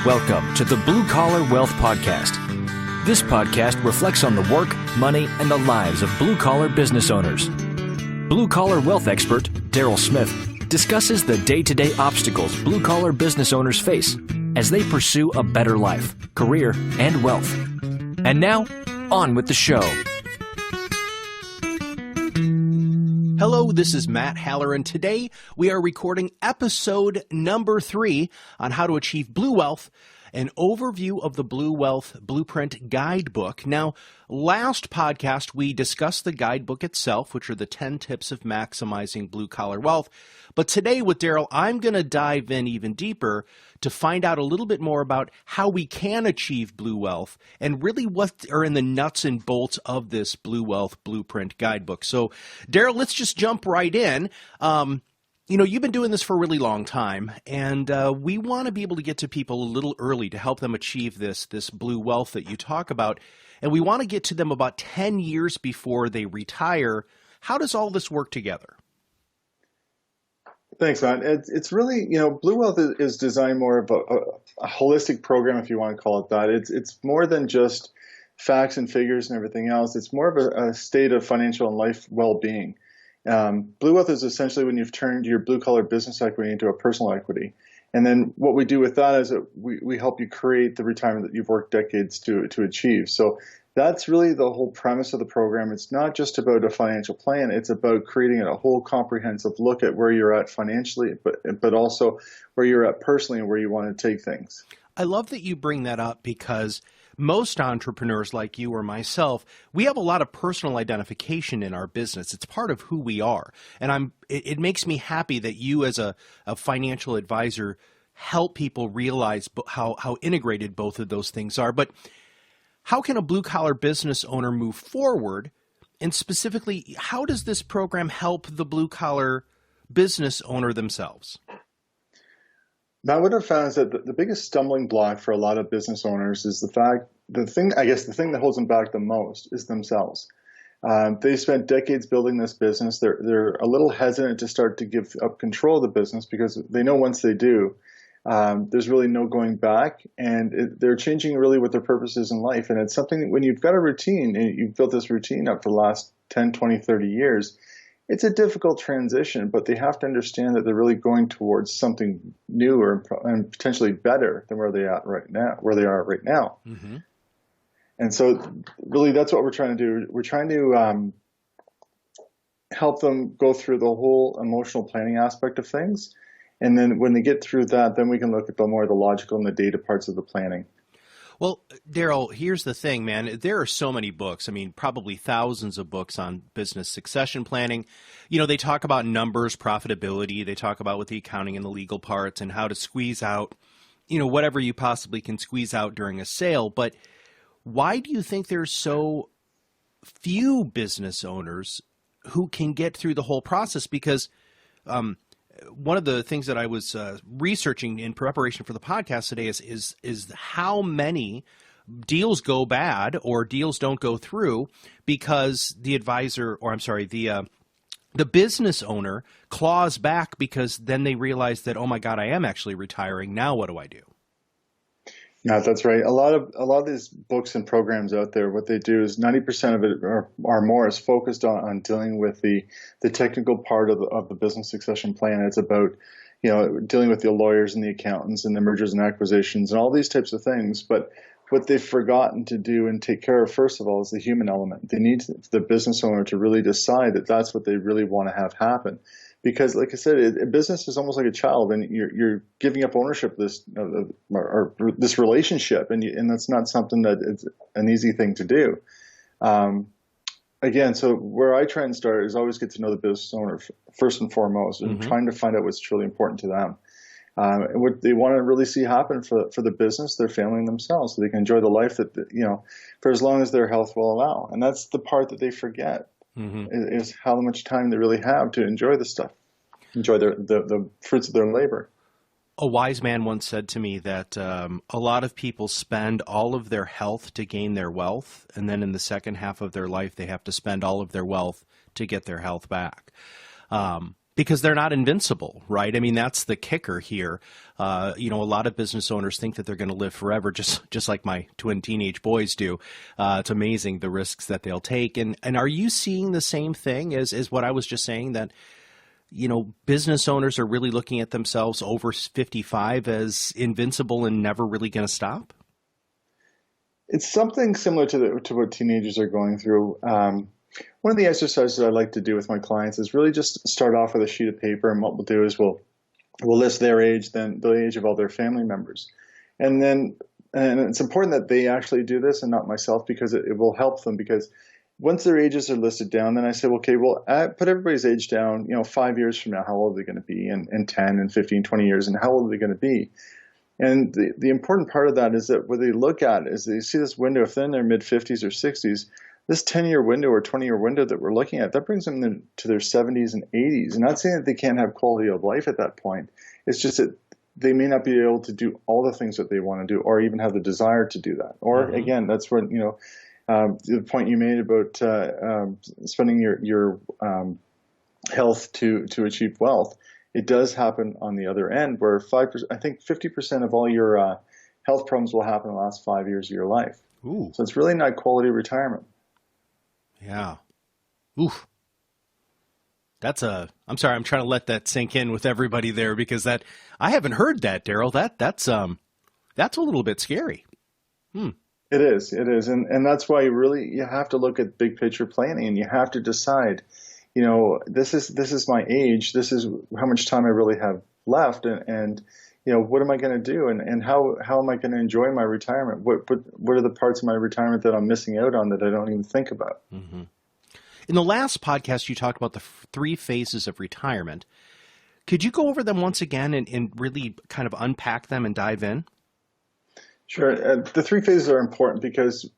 Welcome to the Blue Collar Wealth Podcast. This podcast reflects on the work, money, and the lives of blue-collar business owners. Blue Collar Wealth expert Daryl Smith discusses the day-to-day obstacles blue-collar business owners face as they pursue a better life, career, and wealth. And now, on with the show. Hello, this is Matt Haller, and today we are recording episode number 3 on how to achieve blue wealth, an overview of the Blue Wealth Blueprint Guidebook. Now, last podcast, we discussed the guidebook itself, which are the 10 tips of maximizing blue-collar wealth. But today with Daryl, I'm going to dive in even deeper to find out a little bit more about how we can achieve blue wealth and really what are in the nuts and bolts of this Blue Wealth Blueprint Guidebook. So, Daryl, let's just jump right in. You've been doing this for a really long time, and we want to be able to get to people a little early to help them achieve this blue wealth that you talk about. And we want to get to them about 10 years before they retire. How does all this work together? Thanks, Matt. It's really, Blue Wealth is designed more of a holistic program, if you want to call it that. It's more than just facts and figures and everything else. It's more of a state of financial and life well-being. Blue Wealth is essentially when you've turned your blue-collar business equity into a personal equity. And then what we do with that is that we help you create the retirement that you've worked decades to achieve. So that's really the whole premise of the program. It's not just about a financial plan. It's about creating a whole comprehensive look at where you're at financially, but also where you're at personally and where you want to take things. I love that you bring that up because most entrepreneurs like you or myself, we have a lot of personal identification in our business. It's part of who we are. And it makes me happy that you as a financial advisor help people realize how integrated both of those things are. But how can a blue-collar business owner move forward? And specifically, how does this program help the blue-collar business owner themselves? Now, what I've found is that the biggest stumbling block for a lot of business owners is the thing that holds them back the most is themselves. They spent decades building this business. They're a little hesitant to start to give up control of the business because they know once they do, there's really no going back, and they're changing really what their purpose is in life. And it's something that when you've got a routine and you've built this routine up for the last 10, 20, 30 years, it's a difficult transition, but they have to understand that they're really going towards something newer and potentially better than where they are right now. Mm-hmm. And so really that's what we're trying to do. We're trying to help them go through the whole emotional planning aspect of things. And then when they get through that, then we can look at the logical and the data parts of the planning. Well, Daryl, here's the thing, man. There are so many books. I mean, probably thousands of books on business succession planning. They talk about numbers, profitability. They talk about what the accounting and the legal parts and how to squeeze out, whatever you possibly can squeeze out during a sale. But why do you think there's so few business owners who can get through the whole process? Because one of the things that I was researching in preparation for the podcast today is how many deals go bad or deals don't go through because the business owner claws back because then they realize that, oh my God, I am actually retiring. Now what do I do? Yeah, that's right. A lot of these books and programs out there, what they do is 90% of it or more is focused on dealing with the technical part of the business succession plan. It's about, dealing with the lawyers and the accountants and the mergers and acquisitions and all these types of things. But what they've forgotten to do and take care of, first of all, is the human element. They need the business owner to really decide that that's what they really want to have happen. Because, like I said, a business is almost like a child, and you're giving up ownership of this relationship, and that's not something that it's an easy thing to do. Again, so where I try and start is always get to know the business owner first and foremost, and trying to find out what's truly important to them, and what they want to really see happen for the business, their family, and themselves, so they can enjoy the life that for as long as their health will allow. And that's the part that they forget. Mm-hmm. Is how much time they really have to enjoy the stuff, enjoy the fruits of their labor. A wise man once said to me that a lot of people spend all of their health to gain their wealth, and then in the second half of their life, they have to spend all of their wealth to get their health back. because they're not invincible, right? I mean, that's the kicker here. A lot of business owners think that they're going to live forever, just like my twin teenage boys do. It's amazing the risks that they'll take. And are you seeing the same thing as what I was just saying, that, business owners are really looking at themselves over 55 as invincible and never really going to stop? It's something similar to what teenagers are going through. One of the exercises I like to do with my clients is really just start off with a sheet of paper, and what we'll do is we'll list their age, then the age of all their family members, and it's important that they actually do this and not myself, because it will help them. Because once their ages are listed down, then I say, okay, well, put everybody's age down. 5 years from now, how old are they going to be? And 10 and 15, 20 years, and how old are they going to be? And the important part of that is that what they look at is they see this window. If they're in their mid 50s or 60s, this 10-year window or 20-year window that we're looking at, that brings them to their 70s and 80s. And not saying that they can't have quality of life at that point. It's just that they may not be able to do all the things that they want to do, or even have the desire to do that. Or again, that's when, the point you made about spending your health to achieve wealth. It does happen on the other end, where 5%, I think 50% of all your health problems will happen in the last 5 years of your life. Ooh. So it's really not quality retirement. Yeah. Oof. I'm sorry, I'm trying to let that sink in with everybody there, because I haven't heard that, Daryl. That's a little bit scary. It is. And that's why you have to look at big picture planning, and you have to decide, this is my age, this is how much time I really have left, and what am I going to do, and how am I going to enjoy my retirement? What are the parts of my retirement that I'm missing out on that I don't even think about? Mm-hmm. In the last podcast, you talked about the 3 phases of retirement. Could you go over them once again and really kind of unpack them and dive in? Sure. The 3 phases are important because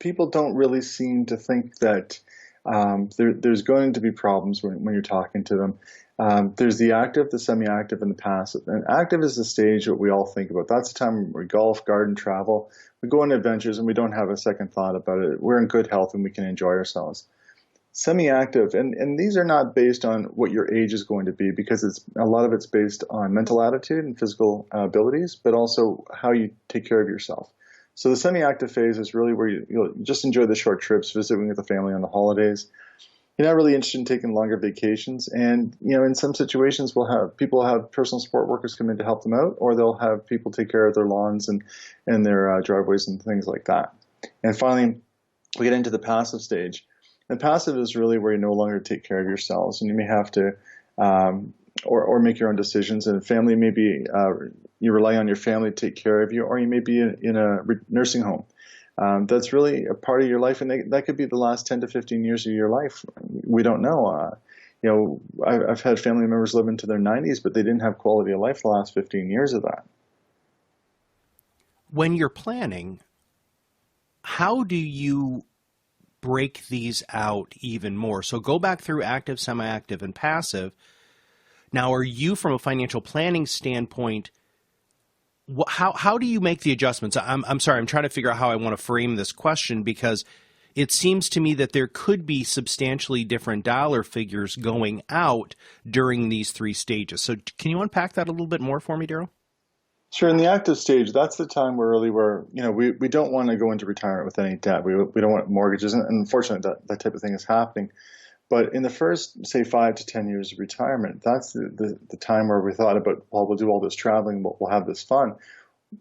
people don't really seem to think that there's going to be problems when you're talking to them. There's the active, the semi-active, and the passive. And active is the stage that we all think about. That's the time we golf, garden, travel. We go on adventures and we don't have a second thought about it. We're in good health and we can enjoy ourselves. Semi-active, and these are not based on what your age is going to be, because a lot of it's based on mental attitude and physical abilities, but also how you take care of yourself. So the semi-active phase is really where you'll just enjoy the short trips, visiting with the family on the holidays. You're not really interested in taking longer vacations, and in some situations people have personal support workers come in to help them out, or they'll have people take care of their lawns and their driveways and things like that. And finally, we get into the passive stage. And passive is really where you no longer take care of yourselves, and you may have to, or make your own decisions. And family may be, you rely on your family to take care of you, or you may be in a nursing home. That's really a part of your life, and that could be the last 10 to 15 years of your life. We don't know. I've had family members live into their 90s, but they didn't have quality of life the last 15 years of that. When you're planning, how do you break these out even more? So go back through active, semi-active, and passive. Now, are you, from a financial planning standpoint, how do you make the adjustments? I'm sorry, I'm trying to figure out how I want to frame this question, because it seems to me that there could be substantially different dollar figures going out during these 3 stages. So can you unpack that a little bit more for me, Daryl? Sure. In the active stage, that's the time where we don't want to go into retirement with any debt. We don't want mortgages, and unfortunately, that type of thing is happening. But in the first, say, 5 to 10 years of retirement, that's the time where we thought about, well, we'll do all this traveling, we'll have this fun,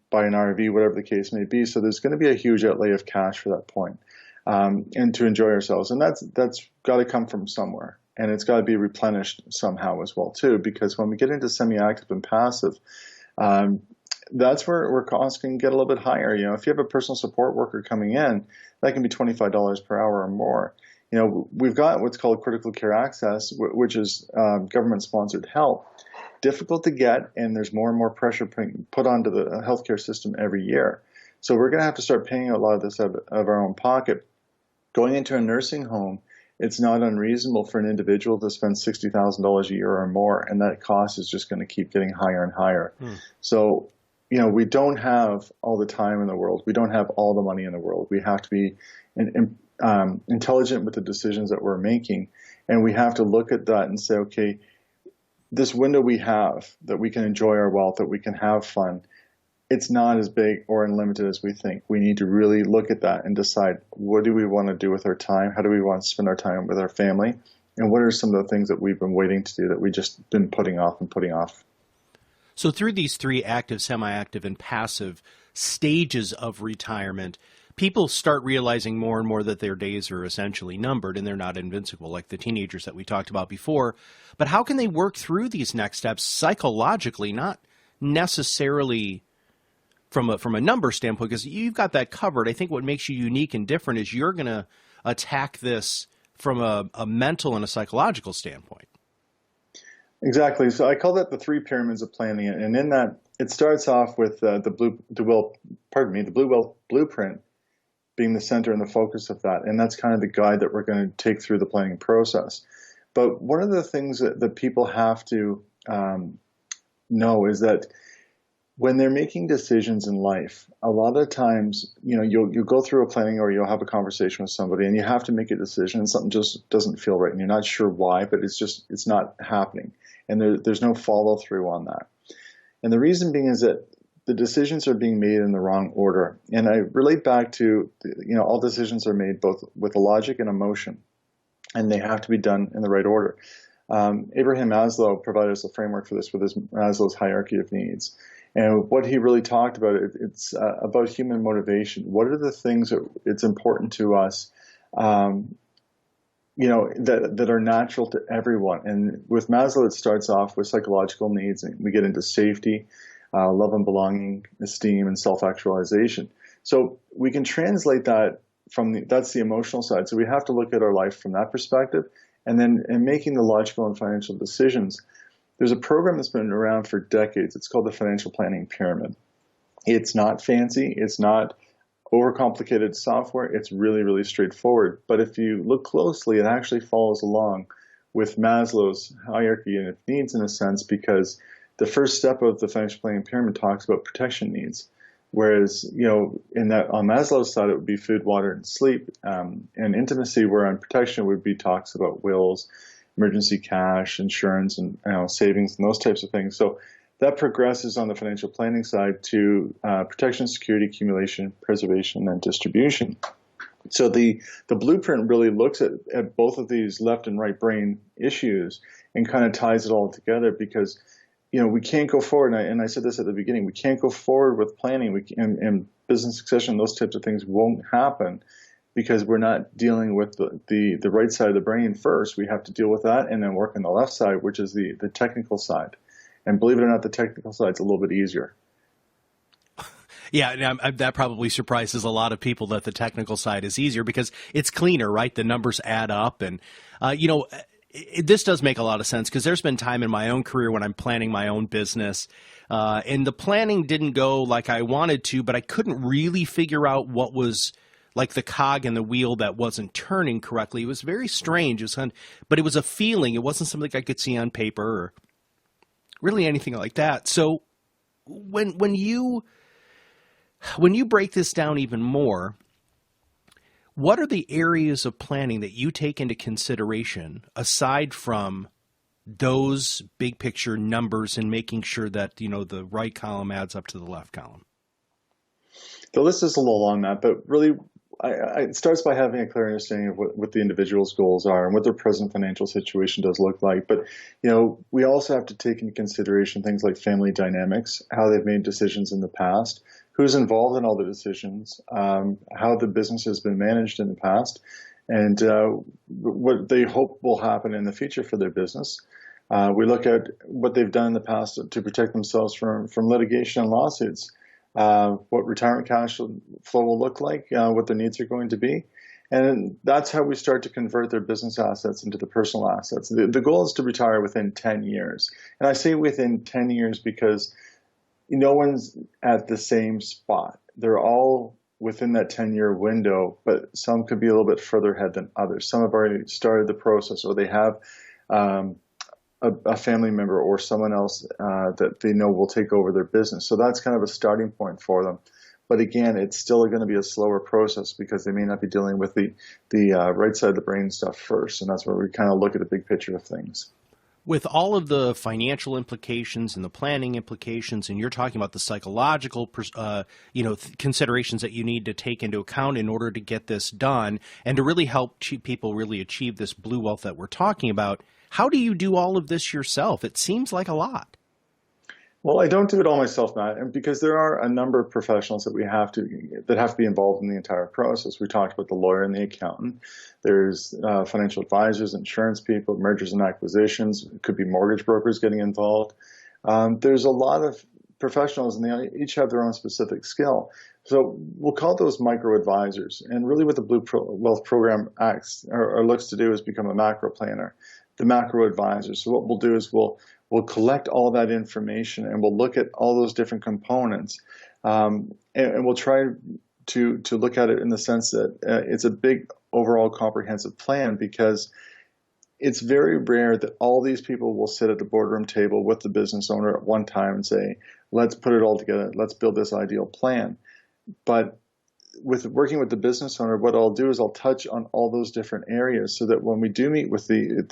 buy an RV, whatever the case may be. So there's going to be a huge outlay of cash for that point, and to enjoy ourselves. And that's got to come from somewhere, and it's got to be replenished somehow as well too. Because when we get into semi-active and passive, that's where costs can get a little bit higher. If you have a personal support worker coming in, that can be $25 per hour or more. We've got what's called critical care access, which is government-sponsored help. Difficult to get, and there's more and more pressure put onto the healthcare system every year. So we're going to have to start paying a lot of this out of our own pocket. Going into a nursing home, it's not unreasonable for an individual to spend $60,000 a year or more, and that cost is just going to keep getting higher and higher. So, we don't have all the time in the world. We don't have all the money in the world. We have to be intelligent with the decisions that we're making, and we have to look at that and say, okay, this window we have that we can enjoy our wealth, that we can have fun, it's not as big or unlimited as we think. We need to really look at that and decide, what do we want to do with our time? How do we want to spend our time with our family? And what are some of the things that we've been waiting to do that we just been putting off and putting off? So through these three active, semi-active, and passive stages of retirement, people start realizing more and more that their days are essentially numbered and they're not invincible, like the teenagers that we talked about before. But how can they work through these next steps psychologically, not necessarily from a number standpoint, because you've got that covered. I think what makes you unique and different is you're going to attack this from a mental and a psychological standpoint. Exactly. So I call that the three pyramids of planning, and in that, it starts off with the Blue Wealth Blueprint being the center and the focus of that, and that's kind of the guide that we're going to take through the planning process. But one of the things that people have to know is that when they're making decisions in life, a lot of times, you'll go through a planning or you'll have a conversation with somebody and you have to make a decision and something just doesn't feel right and you're not sure why, but it's not happening. And there's no follow through on that. And the reason being is that the decisions are being made in the wrong order. And I relate back to, all decisions are made both with logic and emotion, and they have to be done in the right order. Abraham Maslow provided us a framework for this with his Maslow's hierarchy of needs. And what he really talked about, it's about human motivation. What are the things that it's important to us, that are natural to everyone? And with Maslow, it starts off with psychological needs, and we get into safety, love and belonging, esteem, and self-actualization. So we can translate that that's the emotional side. So we have to look at our life from that perspective, and then in making the logical and financial decisions. There's a program that's been around for decades. It's called the Financial Planning Pyramid. It's not fancy. It's not overcomplicated software. It's really, really straightforward. But if you look closely, it actually follows along with Maslow's hierarchy of needs in a sense, because the first step of the Financial Planning Pyramid talks about protection needs. Whereas, in that on Maslow's side, it would be food, water, and sleep, and intimacy, where on protection would be talks about wills, emergency cash, insurance, and savings, and those types of things. So that progresses on the financial planning side to protection, security, accumulation, preservation, and distribution. So the blueprint really looks at both of these left and right brain issues and kind of ties it all together, because we can't go forward, and I said this at the beginning, we can't go forward with planning and business succession, those types of things won't happen because we're not dealing with the right side of the brain first. We have to deal with that and then work on the left side, which is the technical side. And believe it or not, the technical side's a little bit easier. Yeah, that probably surprises a lot of people that the technical side is easier because it's cleaner, right? The numbers add up. And, this does make a lot of sense because there's been time in my own career when I'm planning my own business and the planning didn't go like I wanted to, but I couldn't really figure out what was like the cog in the wheel that wasn't turning correctly. It was very strange. But it was a feeling. It wasn't something I could see on paper or really anything like that. So when you break this down even more, what are the areas of planning that you take into consideration aside from those big picture numbers and making sure that, the right column adds up to the left column? The list is a little long, Matt, but really it starts by having a clear understanding of what the individual's goals are and what their present financial situation does look like. But, we also have to take into consideration things like family dynamics, how they've made decisions in the past, who's involved in all the decisions, how the business has been managed in the past, and what they hope will happen in the future for their business. We look at what they've done in the past to protect themselves from litigation and lawsuits. What retirement cash flow will look like, what their needs are going to be. And that's how we start to convert their business assets into the personal assets. The goal is to retire within 10 years. And I say within 10 years because no one's at the same spot. They're all within that 10-year window, but some could be a little bit further ahead than others. Some have already started the process, or they have a family member or someone else that they know will take over their business. So that's kind of a starting point for them. But again, it's still going to be a slower process because they may not be dealing with the right side of the brain stuff first. And that's where we kind of look at the big picture of things. With all of the financial implications and the planning implications, and you're talking about the psychological, considerations that you need to take into account in order to get this done and to really help people really achieve this blue wealth that we're talking about, how do you do all of this yourself? It seems like a lot. Well, I don't do it all myself, Matt, and because there are a number of professionals that have to be involved in the entire process. We talked about the lawyer and the accountant. There's financial advisors, insurance people, mergers and acquisitions. It could be mortgage brokers getting involved. There's a lot of professionals, and they each have their own specific skill. So we'll call those micro advisors. And really, what the Blue Wealth Program acts or looks to do is become a macro planner, the macro advisor. So what we'll do is we'll collect all that information and we'll look at all those different components, and we'll try to look at it in the sense that it's a big overall comprehensive plan, because it's very rare that all these people will sit at the boardroom table with the business owner at one time and say, let's put it all together, let's build this ideal plan. But with working with the business owner, what I'll do is I'll touch on all those different areas so that when we do meet with the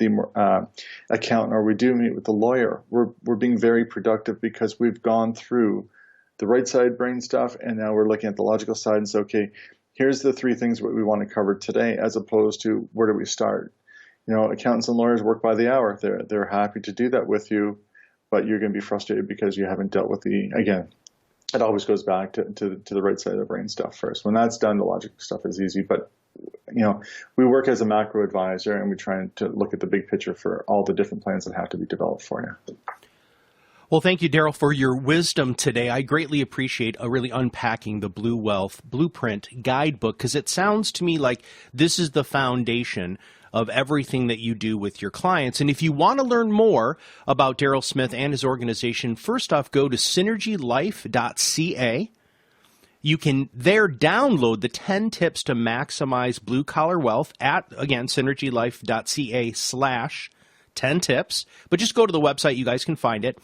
accountant or we do meet with the lawyer, we're being very productive, because we've gone through the right side brain stuff, and now we're looking at the logical side and say, okay, here's the three things what we want to cover today, as opposed to where do we start? Accountants and lawyers work by the hour. They're happy to do that with you, but you're going to be frustrated because you haven't dealt with again, it always goes back to the right side of the brain stuff first. When that's done, the logical stuff is easy. But, we work as a macro advisor, and we try to look at the big picture for all the different plans that have to be developed for you. Well, thank you, Daryl, for your wisdom today. I greatly appreciate really unpacking the Blue Wealth Blueprint Guidebook, because it sounds to me like this is the foundation of everything that you do with your clients. And if you want to learn more about Daryl Smith and his organization, first off, go to synergylife.ca. You can there download the 10 tips to maximize blue collar wealth at, again, synergylife.ca/10 tips. But just go to the website. You guys can find it.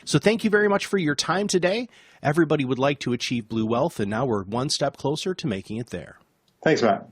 So thank you very much for your time today. Everybody would like to achieve blue wealth, and now we're one step closer to making it there. Thanks, Matt.